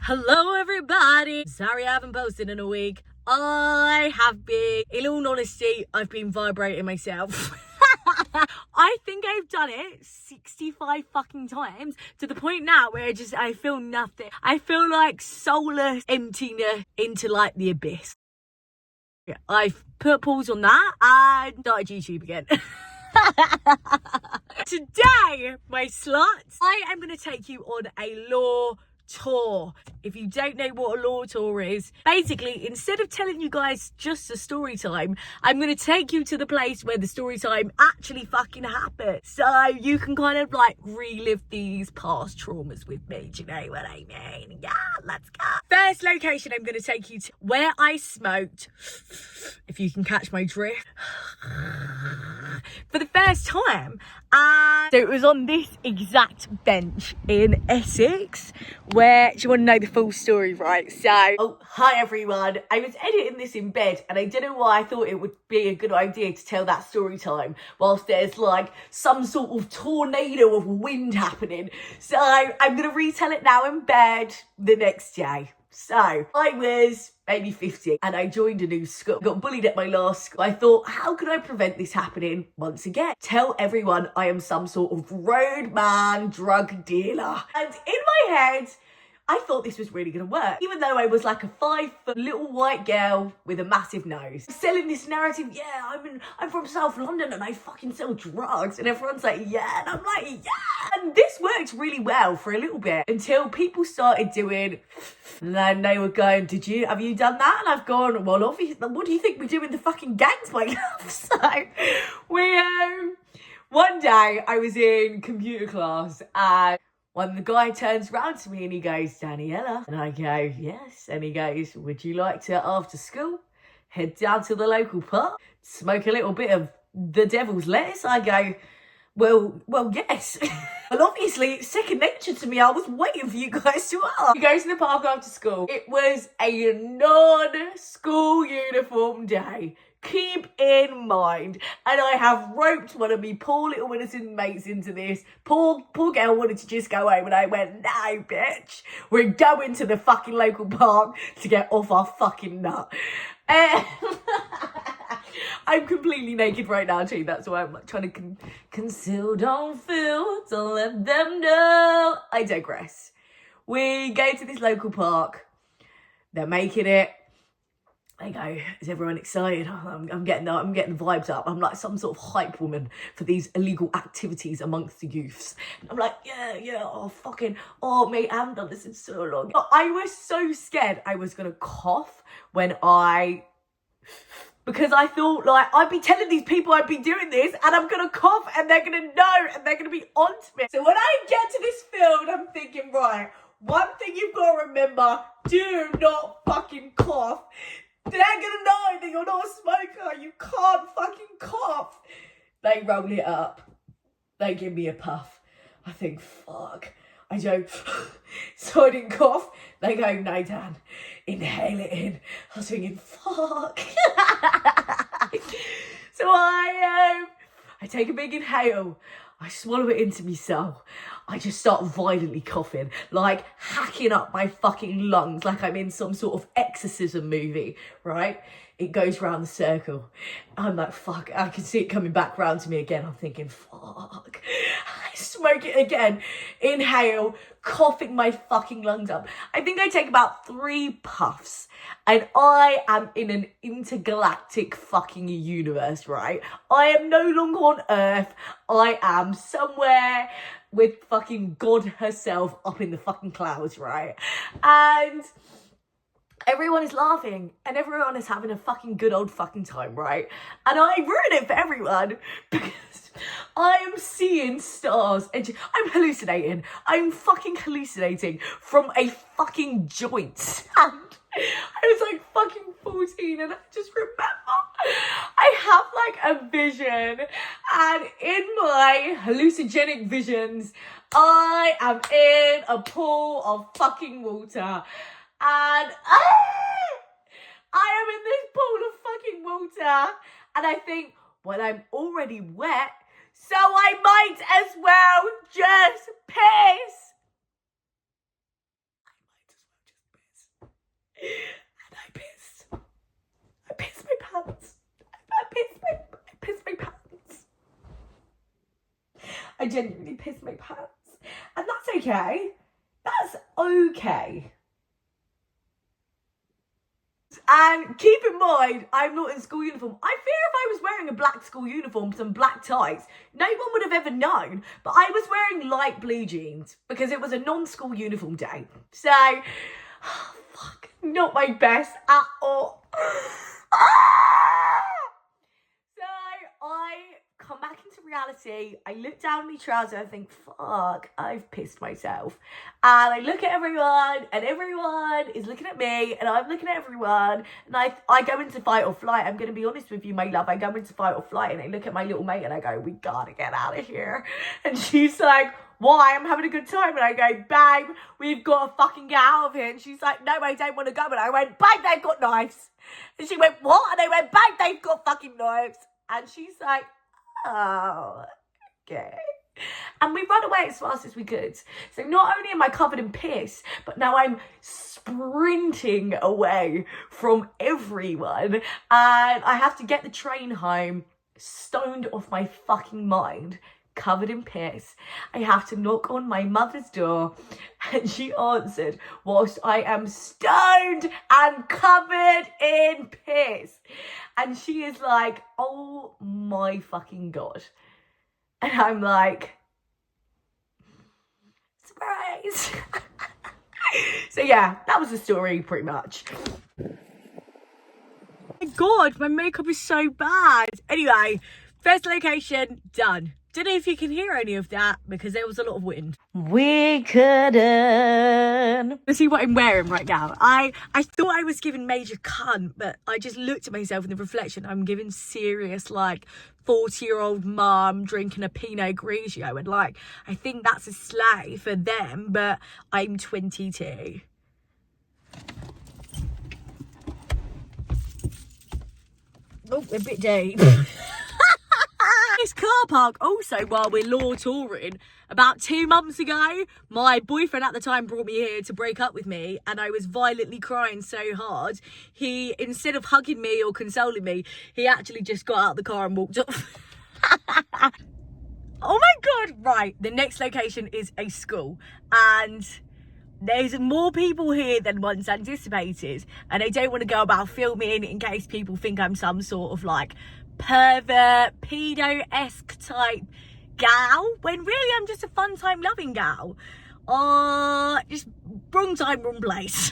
Hello everybody! Sorry I haven't posted in a week. I have been, in all honesty, I've been vibrating myself. I think I've done it 65 fucking times to the point now where I feel nothing. I feel like soulless emptiness into like the abyss. I've put pause on that and started YouTube again. Today, my sluts, I am going to take you on a law tour. If you don't know what a law tour is, basically, instead of telling you guys just a story time, I'm going to take you to the place where the story time actually fucking happened. So you can kind of like relive these past traumas with me. Do you know what I mean? Yeah, let's go. First location I'm going to take you to, where I smoked, if you can catch my drift, for the first time. And so it was on this exact bench in Essex, where, do you want to know the full story, right? So, hi everyone. I was editing this in bed and I don't know why I thought it would be a good idea to tell that story time whilst there's like some sort of tornado of wind happening. So I'm going to retell it now in bed the next day. So I was maybe 50 and I joined a new school. Got bullied at my last school. I thought, how could I prevent this happening once again? Tell everyone I am some sort of roadman drug dealer. And in my head, I thought this was really going to work, even though I was like a 5-foot little white girl with a massive nose. Selling this narrative, yeah, I'm from South London and I fucking sell drugs. And everyone's like, yeah. And I'm like, yeah. And this worked really well for a little bit until people started doing, and then they were going, have you done that? And I've gone, well, obviously, what do you think we do in the fucking gangs, my love? So one day I was in computer class and when the guy turns round to me and he goes, Daniela. And I go, yes. And he goes, would you like to, after school, head down to the local park, smoke a little bit of the devil's lettuce? I go, well, yes. And obviously, it's second nature to me. I was waiting for you guys to ask. He goes to the park after school. It was a non-school uniform day. Keep in mind, and I have roped one of me poor little innocent mates into this. Poor girl wanted to just go home and I went, no bitch, we're going to the fucking local park to get off our fucking nut. I'm completely naked right now too, that's why I'm like trying to conceal, don't feel, don't let them know. I digress. We go to this local park, they're making it. I go, is everyone excited? I'm getting the vibes up. I'm like some sort of hype woman for these illegal activities amongst the youths. And I'm like, mate, I haven't done this in so long. But I was so scared I was going to cough because I thought like I'd be telling these people I'd be doing this and I'm going to cough and they're going to know and they're going to be onto me. So when I get to this field, I'm thinking, right, one thing you've got to remember, do not fucking cough. They're gonna know that you're not a smoker. You can't fucking cough. They roll it up. They give me a puff. I think, fuck. I go, so I didn't cough. They go, no, Dan, inhale it in. I was thinking, fuck. So I take a big inhale. I swallow it into myself. I just start violently coughing, like hacking up my fucking lungs like I'm in some sort of exorcism movie, right? It goes round the circle. I'm like, fuck, I can see it coming back round to me again. I'm thinking, fuck. I smoke it again, inhale, coughing my fucking lungs up. I think I take about 3 puffs and I am in an intergalactic fucking universe, right? I am no longer on Earth. I am somewhere with fucking God herself up in the fucking clouds, right? And everyone is laughing and everyone is having a fucking good old fucking time, right? And I ruin it for everyone because I am seeing stars and I'm hallucinating. I'm fucking hallucinating from a fucking joint. And I was like fucking 14 and I just remember I have like a vision and in my hallucinogenic visions, I am in a pool of fucking water. And I am in this pool of fucking water and I think, well, I'm already wet, so I might as well just piss. genuinely pissed my pants. And that's okay. That's okay. And keep in mind, I'm not in school uniform. I fear if I was wearing a black school uniform, some black tights, no one would have ever known. But I was wearing light blue jeans because it was a non-school uniform day. So, oh, fuck, not my best at all. So I come back into reality. I look down at my trouser. I think, fuck, I've pissed myself. And I look at everyone, and everyone is looking at me, and I'm looking at everyone. And I go into fight or flight. I'm going to be honest with you, my love. I go into fight or flight, and I look at my little mate, and I go, we gotta get out of here. And she's like, why? I'm having a good time. And I go, babe, we've got to fucking get out of here. And she's like, no, I don't want to go. And I went, babe, they've got knives. And she went, what? And I went, babe, they've got fucking knives. And she's like, oh, okay. And we run away as fast as we could. So not only am I covered in piss, but now I'm sprinting away from everyone. And I have to get the train home, stoned off my fucking mind, covered in piss. I have to knock on my mother's door, and she answered whilst I am stoned and covered in piss. And she is like, oh my fucking God. And I'm like, surprise. So yeah, that was the story pretty much. Oh my God, my makeup is so bad. Anyway, first location, done. Don't know if you can hear any of that because there was a lot of wind. We couldn't. Let's see what I'm wearing right now. I thought I was giving major cunt, but I just looked at myself in the reflection. I'm giving serious, like, 40-year-old mum drinking a Pinot Grigio. And, like, I think that's a slay for them, but I'm 22. Oh, a bit deep. This car park also, while we're law touring, about 2 months ago, my boyfriend at the time brought me here to break up with me, and I was violently crying so hard, he, instead of hugging me or consoling me, he actually just got out of the car and walked off. Oh my God, right, the next location is a school, and there's more people here than once anticipated, and I don't want to go about filming in case people think I'm some sort of like pervert, pedo-esque type gal, when really I'm just a fun time loving gal. Just wrong time, wrong place.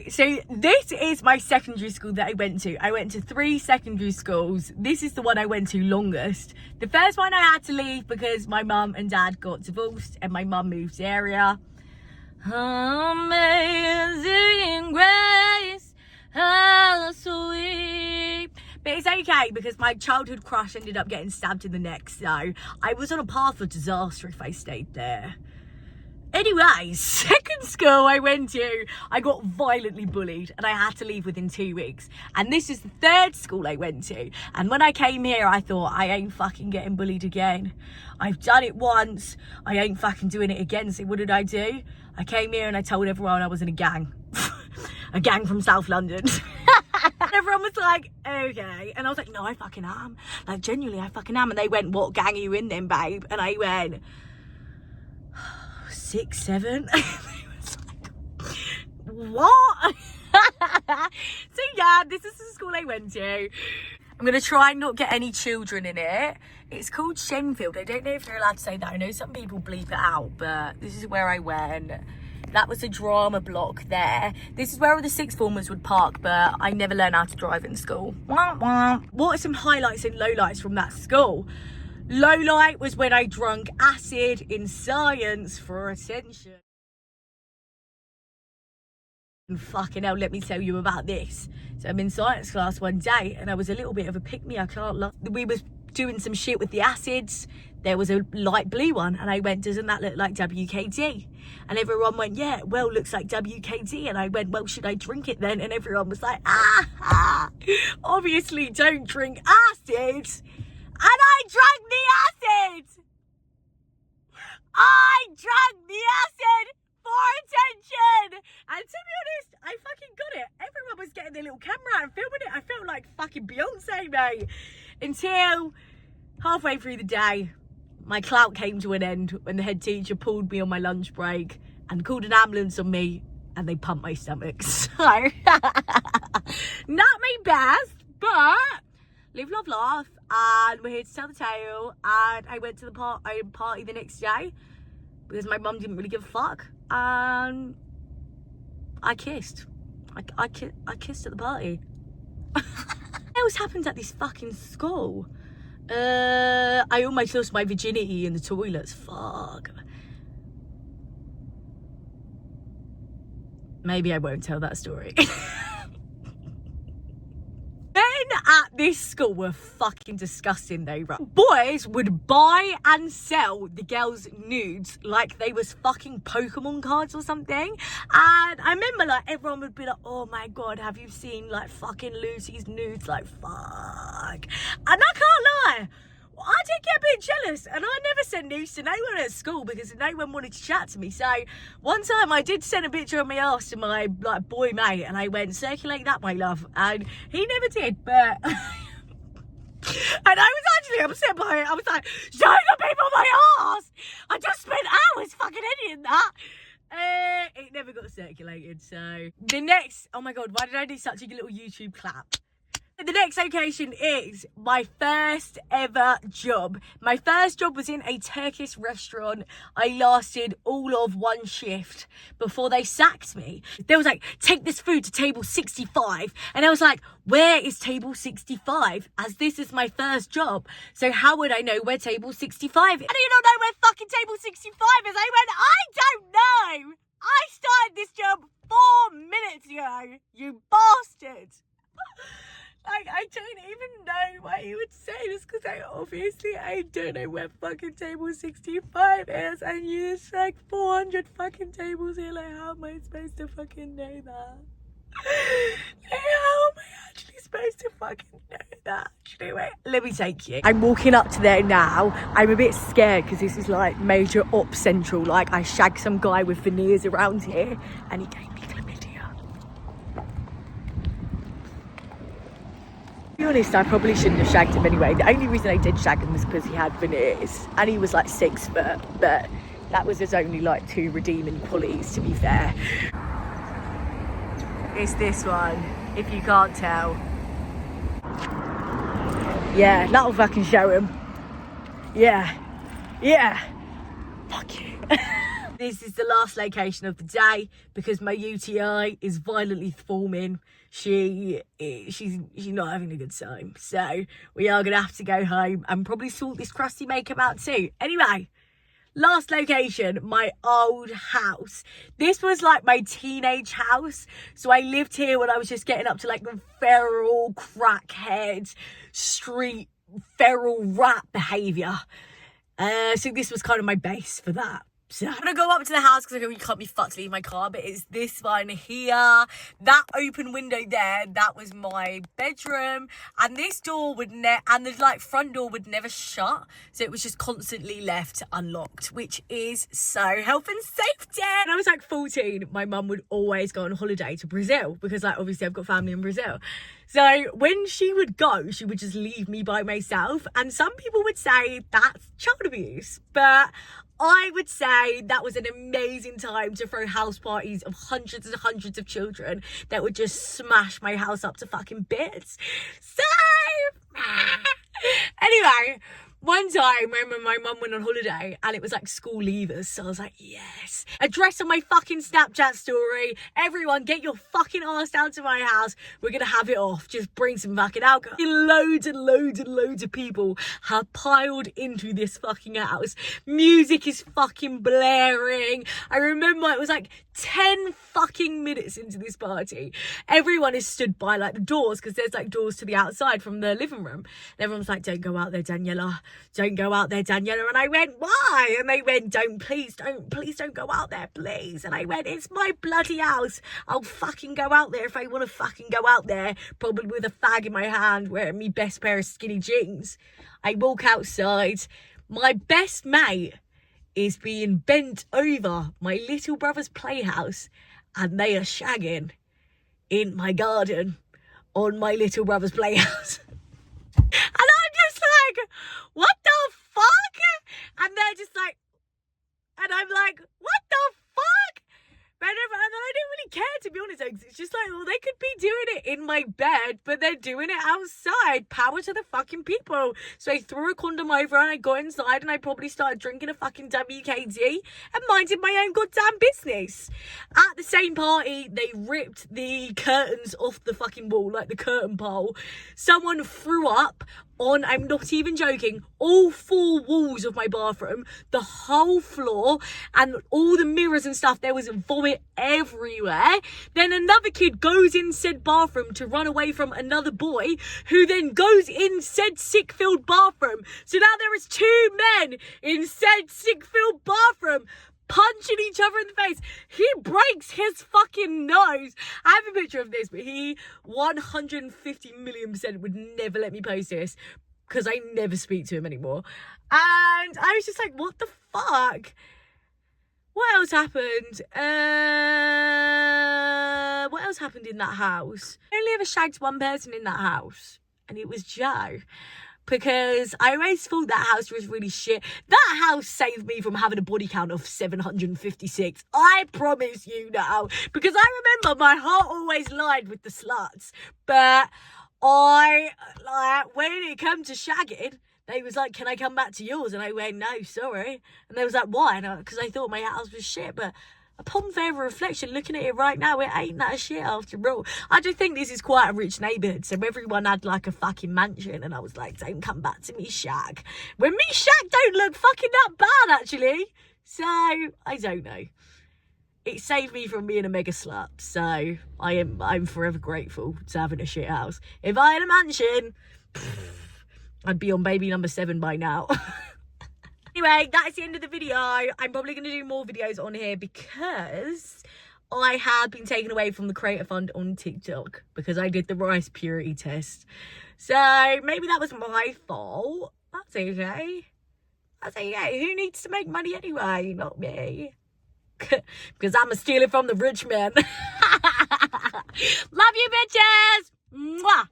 So this is my secondary school that I went to. I went to 3 secondary schools. This is the one I went to longest. The first one I had to leave because my mum and dad got divorced and my mum moved area. Amazing grace, how sweet. But it's okay because my childhood crush ended up getting stabbed in the neck, so I was on a path of disaster if I stayed there. Anyway, second school I went to, I got violently bullied and I had to leave within 2 weeks. And this is the third school I went to. And when I came here, I thought, I ain't fucking getting bullied again. I've done it once, I ain't fucking doing it again. So what did I do? I came here and I told everyone I was in a gang. A gang from South London. Everyone was like, okay. And I was like, no, I fucking am. Like, genuinely, I fucking am. And they went, what gang are you in then, babe? And I went, 6, 7. They was like, what? So yeah, this is the school I went to. I'm going to try and not get any children in it. It's called Shenfield. I don't know if you're allowed to say that. I know some people bleep it out, but this is where I went. That was a drama block there. This is where all the sixth formers would park, but I never learned how to drive in school. What are some highlights and lowlights from that school? Low light was when I drunk acid in science for attention. And fucking hell, let me tell you about this. So I'm in science class one day and I was a little bit of a pick-me, I can't lie. We was doing some shit with the acids. There was a light blue one and I went, doesn't that look like WKD? And everyone went, yeah, well, looks like WKD. And I went, well, should I drink it then? And everyone was like, obviously don't drink acid. And I drank the acid. I drank the acid for attention. And to be honest, I fucking got it. Everyone was getting their little camera out and filming it. I felt like fucking Beyonce, mate. Until halfway through the day, my clout came to an end when the head teacher pulled me on my lunch break and called an ambulance on me, and they pumped my stomach. So, not my best, but live, love, laugh, and we're here to tell the tale. And I went to the party the next day because my mum didn't really give a fuck, and I kissed. I kissed at the party. What else happened at this fucking school? I almost lost my virginity in the toilets. Fuck. Maybe I won't tell that story. Men at this school were fucking disgusting though, right? Boys would buy and sell the girls' nudes like they was fucking Pokemon cards or something. And I remember like everyone would be like, oh my god, have you seen like fucking Lucy's nudes? Like fuck. And I can't lie, I did get a bit jealous, and I never sent nudes to no one at school because no one wanted to chat to me. So one time I did send a picture of my ass to my like boy mate, and I went, circulate that, my love, and he never did. But and I was actually upset by it. I was like, show the people my ass. I just spent hours fucking editing that. It never got circulated. So the next, oh my god, why did I do such a little YouTube clap? The next location is my first ever job. My first job was in a Turkish restaurant. I lasted all of one shift before they sacked me. They was like, take this food to table 65. And I was like, where is table 65? As this is my first job. So how would I know where table 65 is? I do not know where fucking table 65 is. I went, I don't know. I started this job 4 minutes ago, you bastard. Like, I don't even know why you would say this, because I don't know where fucking table 65 is, and there's like 400 fucking tables here. Like, how am I supposed to fucking know that? Like, how am I actually supposed to fucking know that? Actually, wait, let me take you. I'm walking up to there now. I'm a bit scared because this is like major op central. Like, I shagged some guy with veneers around here, and he gave me chlamydia. To be honest, I probably shouldn't have shagged him anyway. The only reason I did shag him was because he had veneers and he was like 6 foot, but that was his only like 2 redeeming qualities, to be fair. It's this one, if you can't tell. Yeah, that'll fucking show him. Yeah, fuck you. This is the last location of the day because my UTI is violently forming. She's not having a good time. So we are going to have to go home and probably sort this crusty makeup out too. Anyway, last location, my old house. This was like my teenage house. So I lived here when I was just getting up to like the feral crackhead street feral rat behaviour. So this was kind of my base for that. So I'm gonna go up to the house because I know you can't be fucked to leave my car, but it's this one here. That open window there, that was my bedroom, and this door would and the like front door would never shut, so it was just constantly left unlocked, which is so health and safety. When I was like 14, my mum would always go on holiday to Brazil because like obviously I've got family in Brazil. So when she would go, she would just leave me by myself, and some people would say that's child abuse, but I would say that was an amazing time to throw house parties of hundreds and hundreds of children that would just smash my house up to fucking bits. So, anyway, one time when my mum went on holiday and it was like school leavers, so I was like, yes. Address on my fucking Snapchat story. Everyone, get your fucking ass down to my house. We're going to have it off. Just bring some fucking alcohol. Loads and loads and loads of people have piled into this fucking house. Music is fucking blaring. I remember it was like 10 fucking minutes into this party. Everyone is stood by like the doors because there's like doors to the outside from the living room. And everyone's like, don't go out there, Daniela. Don't go out there, Daniela. And I went, why? And they went, please don't go out there, please. And I went, it's my bloody house. I'll fucking go out there if I want to fucking go out there, probably with a fag in my hand, wearing me best pair of skinny jeans. I walk outside. My best mate is being bent over my little brother's playhouse, and they are shagging in my garden on my little brother's playhouse. And I'm just like, what the fuck? And they're just like, and I'm like, what the fuck? And I don't really care, to be honest. It's just like, well, they could be doing it in my bed, but they're doing it outside. Power to the fucking people. So I threw a condom over and I got inside and I probably started drinking a fucking WKD and minding my own goddamn business. At the same party, they ripped the curtains off the fucking wall, like the curtain pole. Someone threw up on, I'm not even joking, all 4 walls of my bathroom, the whole floor, and all the mirrors and stuff. There was vomit everywhere. Then another kid goes in said bathroom to run away from another boy, who then goes in said sick-filled bathroom. So now there is 2 men in said sick-filled bathroom punching each other in the face. He breaks his fucking nose. I have a picture of this, but he 150,000,000% would never let me post this because I never speak to him anymore. And I was just like, what the fuck? What else happened? What else happened in that house? I only ever shagged one person in that house, and it was Joe. Because I always thought that house was really shit. That house saved me from having a body count of 756. I promise you now. Because I remember my heart always lied with the sluts. But when it came to shagging, they was like, can I come back to yours? And I went, no, sorry. And they was like, why? Because I thought my house was shit. But upon further reflection, looking at it right now, it ain't that shit after all. I just think this is quite a rich neighbourhood, so everyone had like a fucking mansion, and I was like, don't come back to me shag. When me shag don't look fucking that bad, actually. So, I don't know. It saved me from being a mega slut, so I'm forever grateful to having a shit house. If I had a mansion, I'd be on baby number 7 by now. Anyway, that is the end of the video. I'm probably going to do more videos on here because I have been taken away from the Creator Fund on TikTok because I did the rice purity test. So maybe that was my fault. That's okay. That's okay. Who needs to make money anyway? Not me. Because I'm stealing from the rich men. Love you, bitches. Mwah.